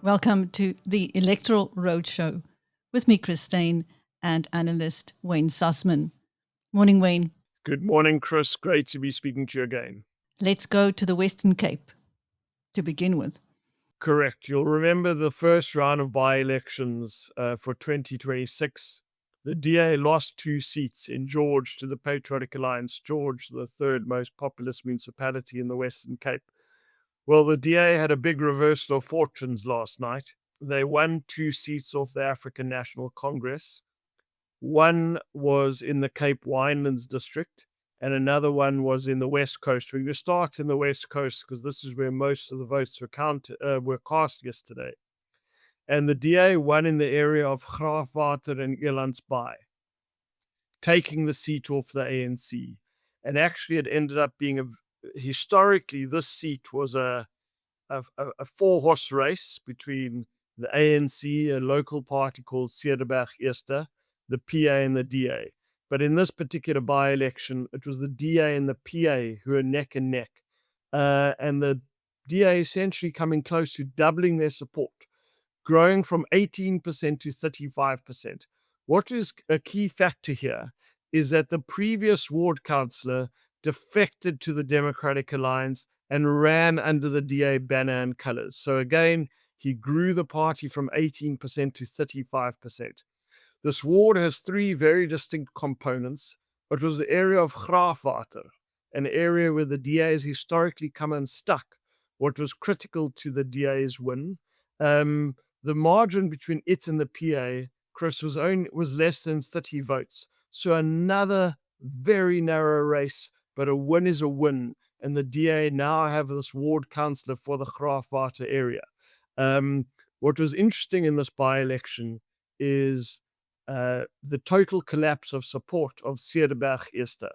Welcome to the Electoral Roadshow with me, Chris Steyn, and analyst Wayne Sussman. Morning, Wayne. Good morning, Chris. Great to be speaking to you again. Let's go to the Western Cape to begin with. Correct. You'll remember the first round of by-elections for 2026. The DA lost 2 seats in George to the Patriotic Alliance, George, the third most populous municipality in the Western Cape. Well, the DA had a big reversal of fortunes last night. They won 2 seats off the African National Congress. One was in the Cape Winelands district, and another one was in the West Coast. We're going to start in the West Coast because this is where most of the votes were cast yesterday. And the DA won in the area of Graafwater and Elandsbaai, taking the seat off the ANC. And actually, it ended up being historically, this seat was a 4-horse race between the ANC, a local party called Cederberg Eerste, the PA and the DA. But in this particular by-election, it was the DA and the PA who were neck and neck. And the DA essentially coming close to doubling their support, growing from 18% to 35%. What is a key factor here is that the previous ward councillor defected to the Democratic Alliance and ran under the DA banner and colours. So again, he grew the party from 18% to 35%. This ward has 3 very distinct components. It was the area of Graafwater, an area where the DA has historically come unstuck, what was critical to the DA's win. The margin between it and the PA, Chris, was less than 30 votes. So another very narrow race, but a win is a win. And the DA now have this ward councillor for the Graafwater area. What was interesting in this by-election is the total collapse of support of Cederberg Eerste.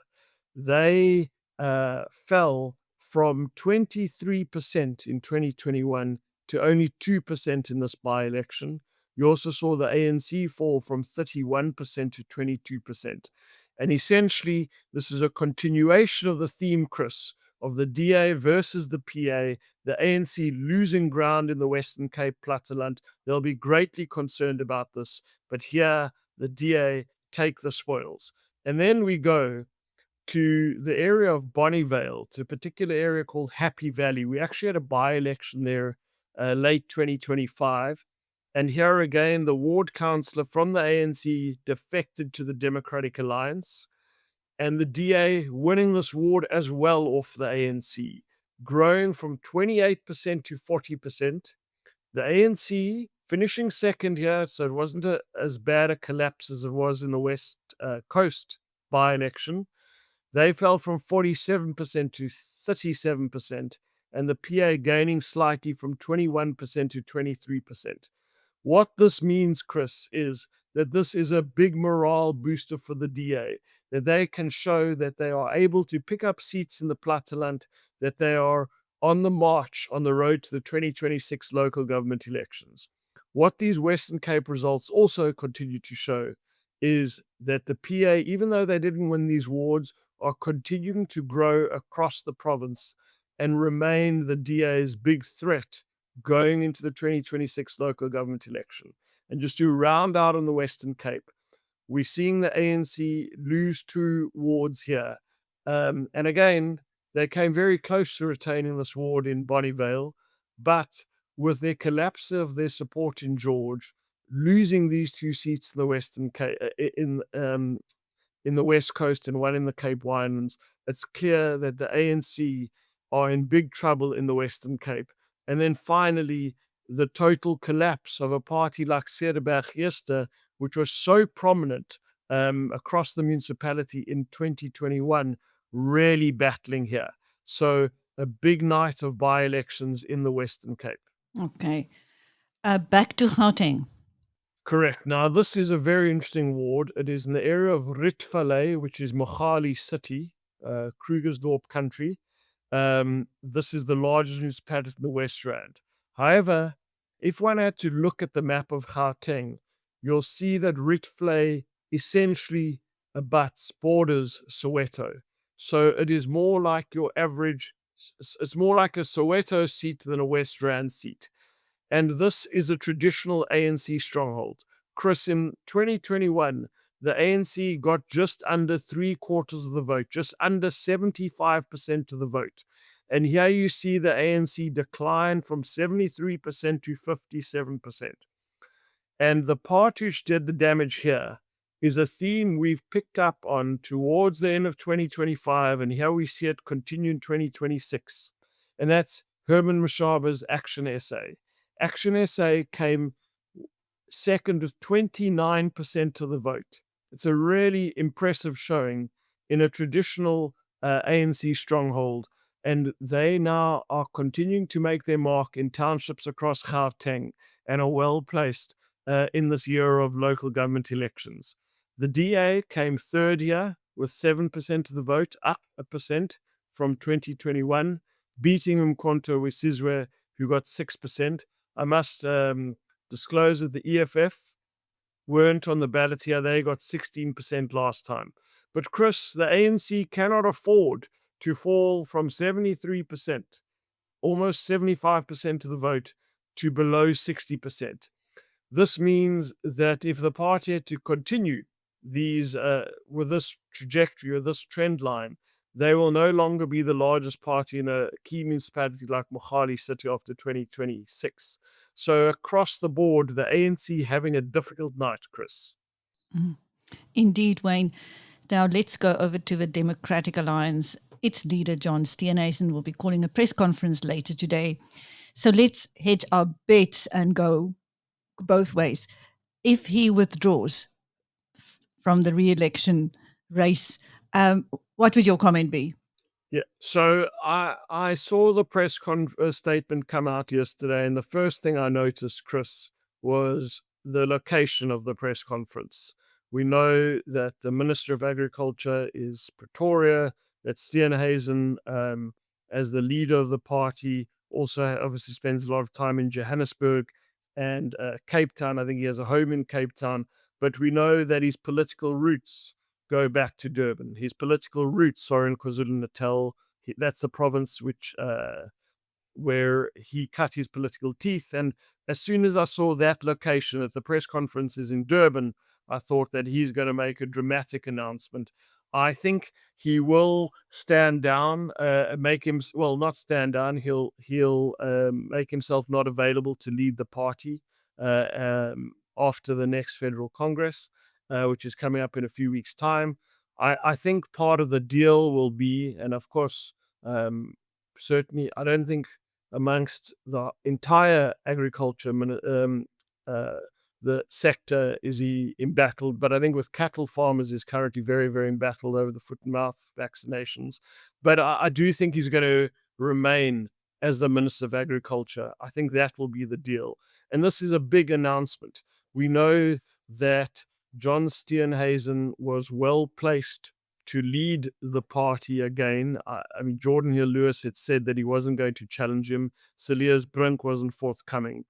They fell from 23% in 2021 to only 2% in this by-election. You also saw the ANC fall from 31% to 22%. And essentially, this is a continuation of the theme, Chris, of the DA versus the PA, the ANC losing ground in the Western Cape Platteland. They'll be greatly concerned about this. But here, the DA take the spoils. And then we go to the area of Bonnievale, to a particular area called Happy Valley. We actually had a by-election there late 2025. And here again, the ward councillor from the ANC defected to the Democratic Alliance. And the DA winning this ward as well off the ANC, growing from 28% to 40%. The ANC finishing second here, so it wasn't as bad a collapse as it was in the West Coast by-election. They fell from 47% to 37%, and the PA gaining slightly from 21% to 23%. What this means, Chris, is that this is a big morale booster for the DA, that they can show that they are able to pick up seats in the Platteland, that they are on the march on the road to the 2026 local government elections. What these Western Cape results also continue to show is that the PA, even though they didn't win these wards, are continuing to grow across the province and remain the DA's big threat going into the 2026 local government election. And just to round out on the Western Cape, we're seeing the ANC lose 2 wards here. And again, they came very close to retaining this ward in Bonnievale, but with their collapse of their support in George, losing these 2 seats in the Western Cape, in the West Coast and one in the Cape Winelands, it's clear that the ANC are in big trouble in the Western Cape. And then finally, the total collapse of a party like Cederberg Eerste, which was so prominent across the municipality in 2021, really battling here. So a big night of by-elections in the Western Cape. Okay. Back to Gauteng. Correct. Now, this is a very interesting ward. It is in the area of Ritvallei, which is Mogale City, Krugersdorp country. This is the largest municipality in the West Rand. However, if one had to look at the map of Gauteng, you'll see that Ritvallei essentially borders Soweto. So it is more like your average, it's more like a Soweto seat than a West Rand seat. And this is a traditional ANC stronghold. Chris, in 2021, the ANC got just under 3/4 of the vote, just under 75% of the vote. And here you see the ANC decline from 73% to 57%. And the part which did the damage here is a theme we've picked up on towards the end of 2025, and here we see it continue in 2026. And that's Herman Mashaba's Action SA. Action SA came second with 29% of the vote. It's a really impressive showing in a traditional ANC stronghold, and they now are continuing to make their mark in townships across Gauteng and are well placed in this year of local government elections. The DA came third here with 7% of the vote, up a percent from 2021, beating Umkhonto weSizwe, who got 6%. I must disclose that the EFF weren't on the ballot here. They got 16% last time. But Chris, the ANC cannot afford to fall from 73%, almost 75% of the vote, to below 60%. This means that if the party had to continue these with this trajectory or this trend line, they will no longer be the largest party in a key municipality like Mogale City after 2026. So across the board, the ANC having a difficult night, Chris. Indeed, Wayne. Now let's go over to the Democratic Alliance. Its leader, John Steenhuisen, will be calling a press conference later today. So let's hedge our bets and go both ways. If he withdraws from the re-election race, what would your comment be? Yeah, so I saw the press statement come out yesterday, and the first thing I noticed, Chris, was the location of the press conference. We know that the Minister of Agriculture is Pretoria, that Steenhuisen, as the leader of the party, also obviously spends a lot of time in Johannesburg and Cape Town. I think he has a home in Cape Town, but we know that his political roots go back to Durban. His political roots are in KwaZulu-Natal. That's the province where he cut his political teeth. And as soon as I saw that location, that the press conference is in Durban, I thought that he's going to make a dramatic announcement. I think he will stand down, not stand down. He'll make himself not available to lead the party after the next federal Congress, which is coming up in a few weeks' time. I think part of the deal will be, and of course, certainly, I don't think amongst the entire agriculture the sector is he embattled, but I think with cattle farmers is currently very, very embattled over the foot and mouth vaccinations. But I do think he's going to remain as the Minister of Agriculture. I think that will be the deal. And this is a big announcement. We know that John Steenhuisen was well placed to lead the party again. I mean, Jordan Hill-Lewis had said that he wasn't going to challenge him. Cilliers Brink wasn't forthcoming.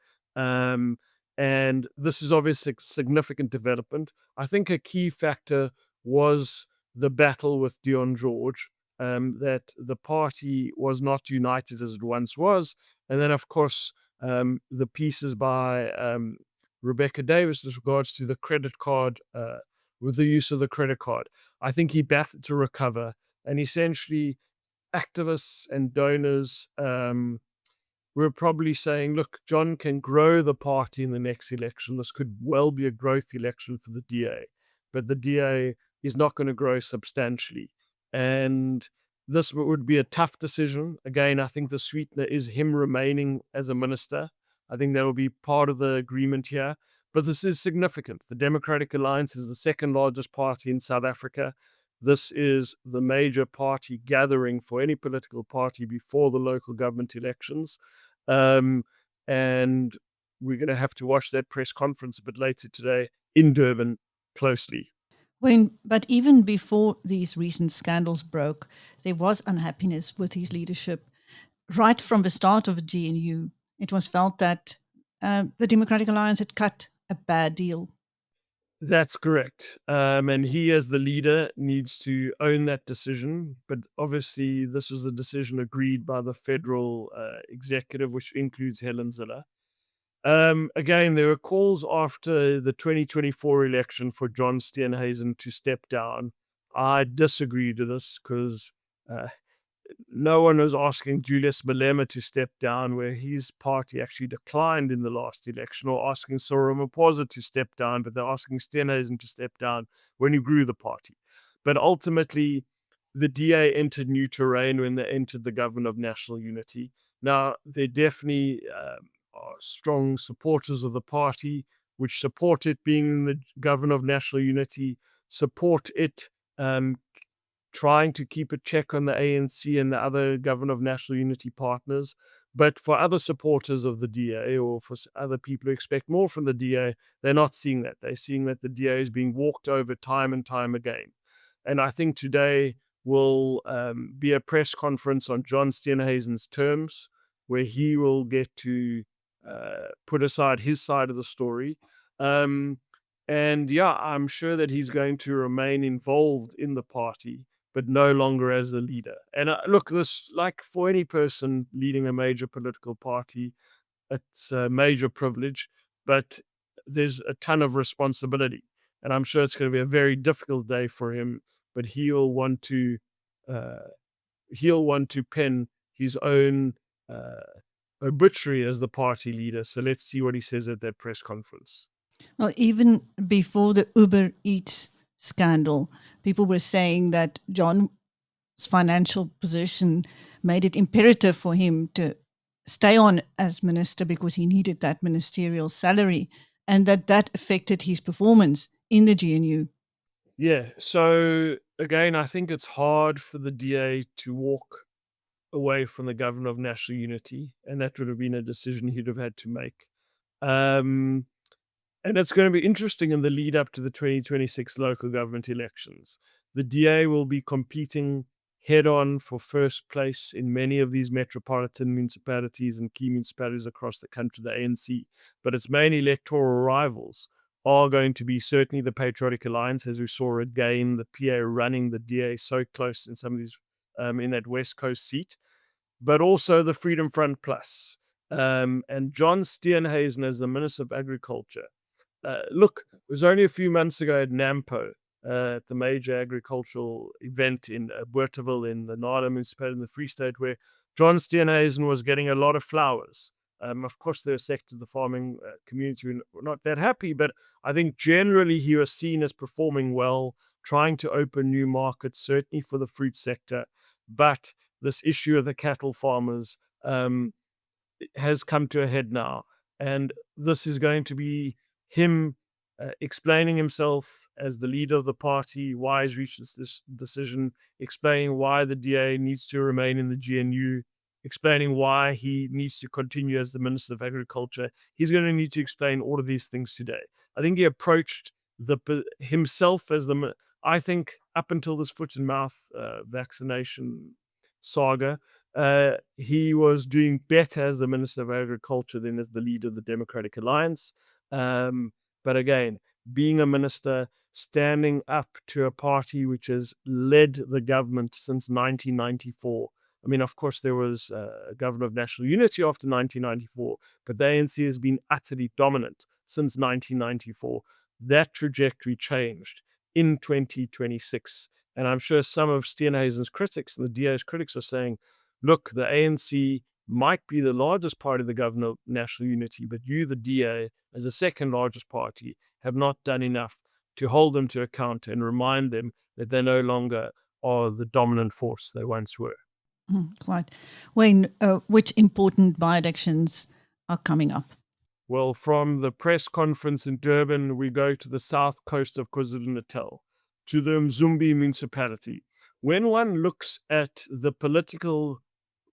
And this is obviously a significant development. I think a key factor was the battle with Dion George, that the party was not united as it once was. And then, of course, the pieces by Rebecca Davis with regards to the credit card, with the use of the credit card. I think he battled to recover, and essentially activists and donors were probably saying, look, John can grow the party in the next election. This could well be a growth election for the DA, but the DA is not going to grow substantially. And this would be a tough decision. Again, I think the sweetener is him remaining as a minister. I think that will be part of the agreement here. But this is significant. The Democratic Alliance is the second largest party in South Africa. This is the major party gathering for any political party before the local government elections. And we're going to have to watch that press conference a bit later today in Durban closely. But even before these recent scandals broke, there was unhappiness with his leadership. Right from the start of the GNU, it was felt that the Democratic Alliance had cut a bad deal. That's correct. And he, as the leader, needs to own that decision. But obviously, this was a decision agreed by the federal executive, which includes Helen Zille. Again, there were calls after the 2024 election for John Steenhuisen to step down. I disagree to this because uh, no one was asking Julius Malema to step down, where his party actually declined in the last election, or asking Cyril Ramaphosa to step down, but they're asking Steenhuisen to step down when he grew the party. But ultimately, the DA entered new terrain when they entered the government of national unity. Now, they definitely are strong supporters of the party, which support it being in the government of national unity, support it trying to keep a check on the ANC and the other government of national unity partners. But for other supporters of the DA, or for other people who expect more from the DA, they're not seeing that. They're seeing that the DA is being walked over time and time again. And I think today will be a press conference on John Steenhuisen's terms, where he will get to put aside his side of the story. And yeah, I'm sure that he's going to remain involved in the party, but no longer as the leader. And look, this, like for any person leading a major political party, it's a major privilege, but there's a ton of responsibility. And I'm sure it's going to be a very difficult day for him, but uh, he'll want to pen his own obituary as the party leader. So let's see what he says at that press conference. Well, even before the Uber Eats scandal, people were saying that John's financial position made it imperative for him to stay on as minister because he needed that ministerial salary, and that affected his performance in the GNU. Yeah. So again, I think it's hard for the DA to walk away from the government of national unity, and that would have been a decision he'd have had to make. Um, and it's going to be interesting in the lead up to the 2026 local government elections. The DA will be competing head on for first place in many of these metropolitan municipalities and key municipalities across the country, the ANC. But its main electoral rivals are going to be certainly the Patriotic Alliance, as we saw again, the PA running the DA so close in some of these, in that West Coast seat, but also the Freedom Front Plus. And John Steenhuisen as the Minister of Agriculture. Look, it was only a few months ago at NAMPO, at the major agricultural event in Bothaville in the Nada municipality in the Free State, where John Steenhuisen was getting a lot of flowers. Of course, there are sectors of the farming community who were not that happy, but I think generally he was seen as performing well, trying to open new markets, certainly for the fruit sector. But this issue of the cattle farmers has come to a head now. And this is going to be him explaining himself as the leader of the party, why he's reached this decision, explaining why the DA needs to remain in the GNU, explaining why he needs to continue as the Minister of Agriculture. He's going to need to explain all of these things today. I think he approached himself as I think up until this foot and mouth vaccination saga, he was doing better as the Minister of Agriculture than as the leader of the Democratic Alliance. But again, being a minister, standing up to a party which has led the government since 1994. I mean, of course, there was a government of national unity after 1994, but the ANC has been utterly dominant since 1994. That trajectory changed in 2026. And I'm sure some of Steenhuisen's critics and the DA's critics are saying, look, the ANC might be the largest party of the government of national unity, but you, the DA, as the second largest party, have not done enough to hold them to account and remind them that they no longer are the dominant force they once were. Quite. Wayne, which important by-elections are coming up? Well, from the press conference in Durban, we go to the south coast of KwaZulu-Natal, to the Mzumbi municipality. When one looks at the political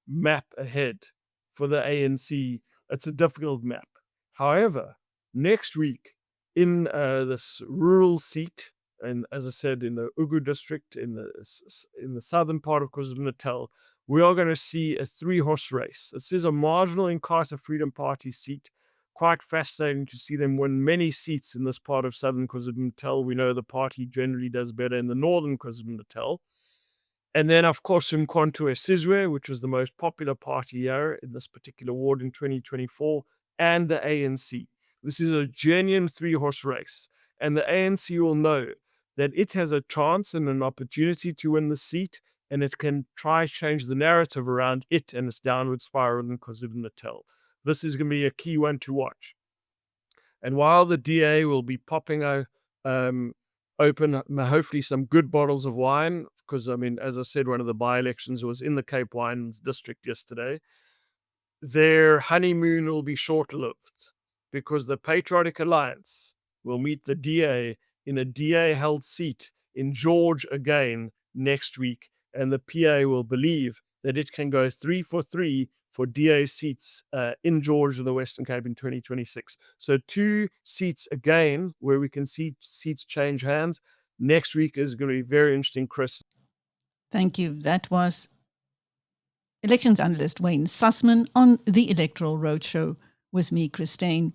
map ahead for the ANC, it's a difficult map. However, next week in this rural seat, and as I said, in the Ugu district, in the southern part of KwaZulu-Natal, we are going to see a 3-horse race. This is a marginal Inkatha Freedom Party seat. Quite fascinating to see them win many seats in this part of southern KwaZulu-Natal. We know the party generally does better in the northern KwaZulu-Natal. And then, of course, Umkhonto weSizwe, which was the most popular party here in this particular ward in 2024, and the ANC. This is a genuine three-horse race, and the ANC will know that it has a chance and an opportunity to win the seat, and it can try change the narrative around it and its downward spiral in KwaZulu-Natal. This is going to be a key one to watch. And while the DA will be popping open, hopefully, some good bottles of wine, because, I mean, as I said, one of the by-elections was in the Cape Winelands district yesterday, their honeymoon will be short-lived because the Patriotic Alliance will meet the DA in a DA-held seat in George again next week, and the PA will believe that it can go 3 for 3 for DA seats in George in the Western Cape in 2026. So 2 seats again where we can see seats change hands. Next week is going to be very interesting, Chris. Thank you. That was elections analyst Wayne Sussman on the Electoral Roadshow with me, Chris Steyn.